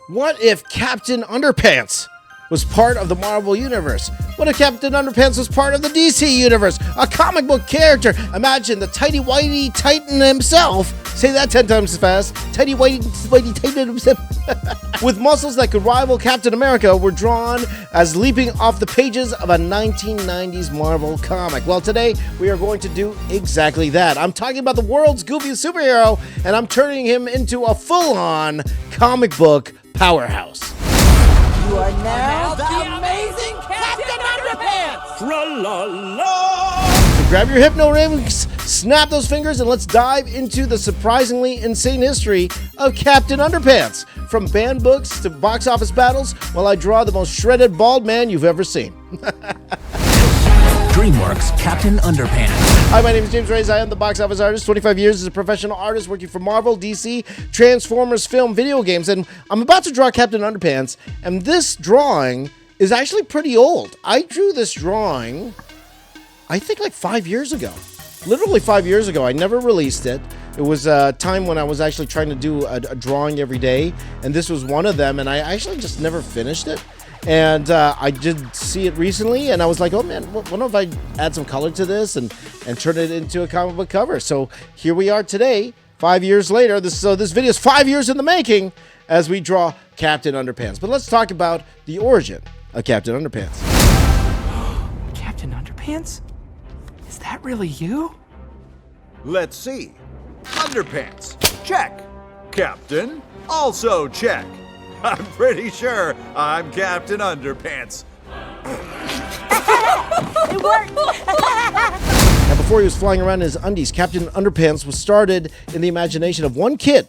What if Captain Underpants was part of the Marvel Universe? What if Captain Underpants was part of the DC Universe? A comic book character. Imagine the tighty whitey titan himself. Say that 10 times as fast. Tighty whitey titan himself. With muscles that could rival Captain America, were drawn as leaping off the pages of a 1990s Marvel comic. Well, today we are going to do exactly that. I'm talking about the world's goofiest superhero, and I'm turning him into a full-on comic book powerhouse. You are now the amazing Captain Underpants! So grab your hypno rings, snap those fingers, and let's dive into the surprisingly insane history of Captain Underpants. From banned books to box office battles, while I draw the most shredded bald man you've ever seen. DreamWorks Captain Underpants. Hi, my name is James Reyes. I am the box office artist, 25 years as a professional artist working for Marvel, DC, Transformers, film, video games, and I'm about to draw Captain Underpants, and this drawing is actually pretty old. I drew this drawing, I think like 5 years ago. Literally 5 years ago. I never released it. It was a time when I was actually trying to do a drawing every day, and this was one of them, and I actually just never finished it. And I did see it recently, and I was like, oh man, what if I add some color to this and turn it into a comic book cover? So here we are today, 5 years later. This video is 5 years in the making as we draw Captain Underpants. But let's talk about the origin of Captain Underpants. Captain Underpants? Is that really you? Let's see. Underpants, check. Captain, also check. I'm pretty sure I'm Captain Underpants. It worked! Now, before he was flying around in his undies, Captain Underpants was started in the imagination of one kid,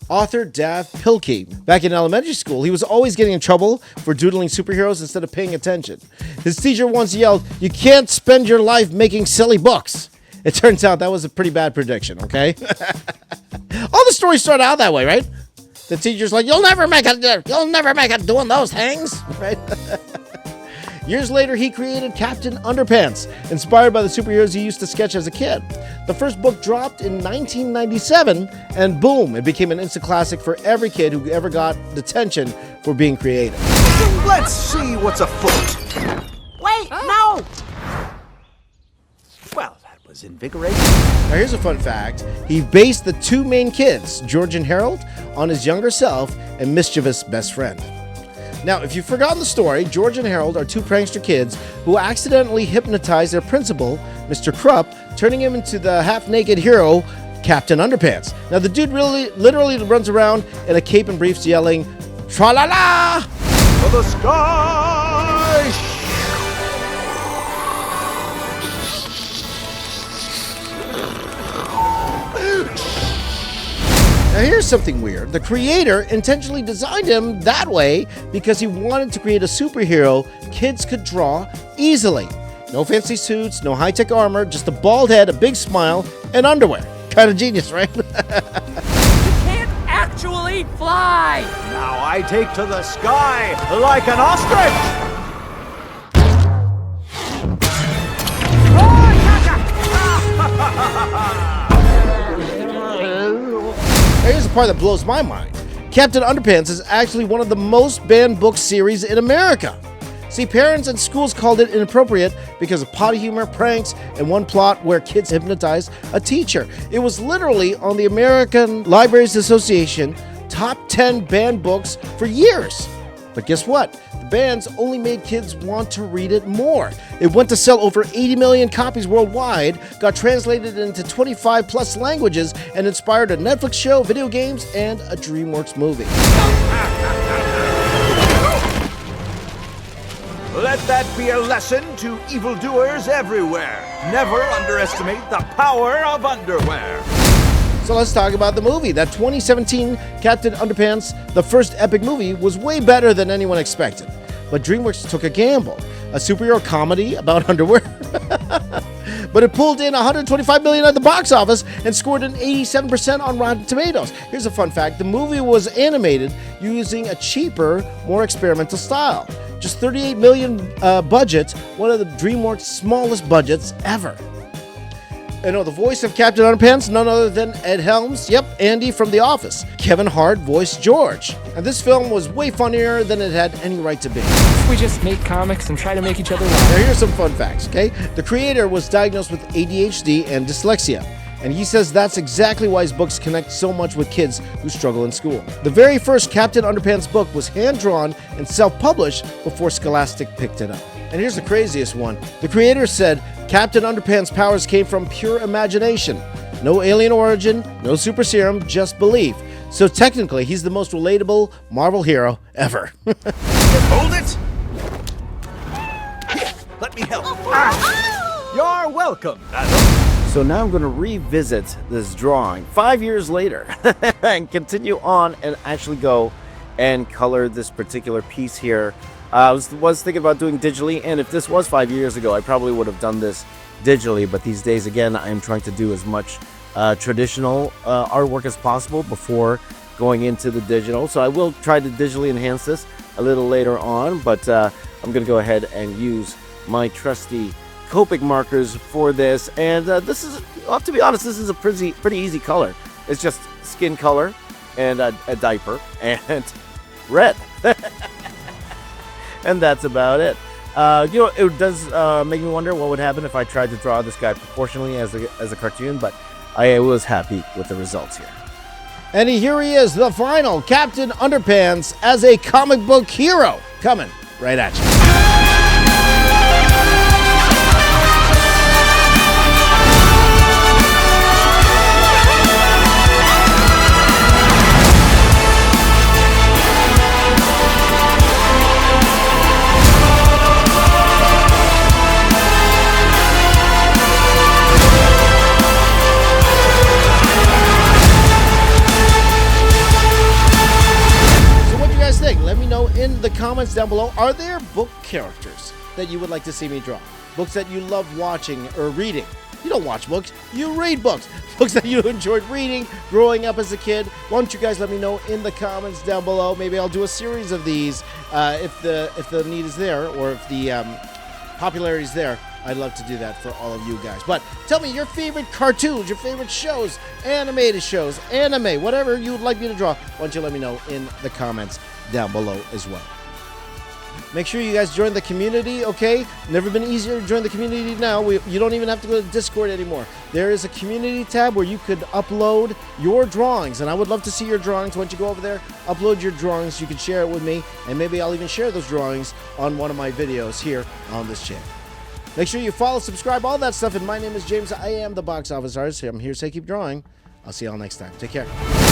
author Dav Pilkey. Back in elementary school, he was always getting in trouble for doodling superheroes instead of paying attention. His teacher once yelled, "You can't spend your life making silly books." It turns out that was a pretty bad prediction, okay? All the stories start out that way, right? The teacher's like, you'll never make it doing those things, right? Years later, he created Captain Underpants, inspired by the superheroes he used to sketch as a kid. The first book dropped in 1997, and boom, it became an instant classic for every kid who ever got detention for being creative. Let's see what's afoot. Wait, no! Well, that was invigorating. Now here's a fun fact. He based the two main kids, George and Harold, on his younger self and mischievous best friend. Now, if you've forgotten the story, George and Harold are two prankster kids who accidentally hypnotized their principal, Mr. Krupp, turning him into the half-naked hero, Captain Underpants. Now, the dude literally runs around in a cape and briefs yelling, "Tra-la-la!" For the sky! Now here's something weird. The creator intentionally designed him that way because he wanted to create a superhero kids could draw easily. No fancy suits, no high-tech armor, just a bald head, a big smile, and underwear. Kind of genius, right? You can't actually fly! Now I take to the sky like an ostrich! Here's the part that blows my mind. Captain Underpants is actually one of the most banned book series in America. See, parents and schools called it inappropriate because of potty humor, pranks, and one plot where kids hypnotized a teacher. It was literally on the American Libraries Association top 10 banned books for years. But guess what? The bans only made kids want to read it more. It went to sell over 80 million copies worldwide, got translated into 25 plus languages, and inspired a Netflix show, video games, and a DreamWorks movie. Let that be a lesson to evildoers everywhere. Never underestimate the power of underwear. So let's talk about the movie. That 2017 Captain Underpants, the first epic movie, was way better than anyone expected. But DreamWorks took a gamble. A superhero comedy about underwear. But it pulled in $125 million at the box office and scored an 87% on Rotten Tomatoes. Here's a fun fact. The movie was animated using a cheaper, more experimental style. Just $38 million budget, one of the DreamWorks' smallest budgets ever. And the voice of Captain Underpants, none other than Ed Helms. Yep, Andy from The Office. Kevin Hart voiced George. And this film was way funnier than it had any right to be. We just make comics and try to make each other Now laugh. here's some fun facts, okay? The creator was diagnosed with ADHD and dyslexia. And he says that's exactly why his books connect so much with kids who struggle in school. The very first Captain Underpants book was hand-drawn and self-published before Scholastic picked it up. And here's the craziest one. The creator said Captain Underpants' powers came from pure imagination. No alien origin, no super serum, just belief. So technically, he's the most relatable Marvel hero ever. Hold it! Let me help. You're welcome, Adam. So now I'm going to revisit this drawing 5 years later and continue on and actually go and color this particular piece here. I was thinking about doing digitally, and if this was 5 years ago, I probably would have done this digitally, but these days, again, I'm trying to do as much traditional artwork as possible before going into the digital. So I will try to digitally enhance this a little later on, but I'm going to go ahead and use my trusty Copic markers for this, and this is, to be honest, this is a pretty easy color. It's just skin color and a diaper and red. And that's about it. It does make me wonder what would happen if I tried to draw this guy proportionally as a cartoon, but I was happy with the results here. And here he is, the final Captain Underpants as a comic book hero, coming right at you. Let me know in the comments down below. Are there book characters that you would like to see me draw? Books that you love watching or reading? You don't watch books, you read books. Books that you enjoyed reading growing up as a kid. Why don't you guys let me know in the comments down below? Maybe I'll do a series of these if the need is there, or if the popularity is there. I'd love to do that for all of you guys. But tell me your favorite cartoons, your favorite shows, animated shows, anime, whatever you would like me to draw. Why don't you let me know in the comments down below as well. Make sure you guys join the community, okay? Never been easier to join the community now. You don't even have to go to Discord anymore. There is a community tab where you could upload your drawings, and I would love to see your drawings. Once you go over there, upload your drawings. You can share it with me, and maybe I'll even share those drawings on one of my videos here on this channel. Make sure you follow, subscribe, all that stuff. And my name is James. I am the Box Office Artist. I'm here to say keep drawing. I'll see y'all next time. Take care.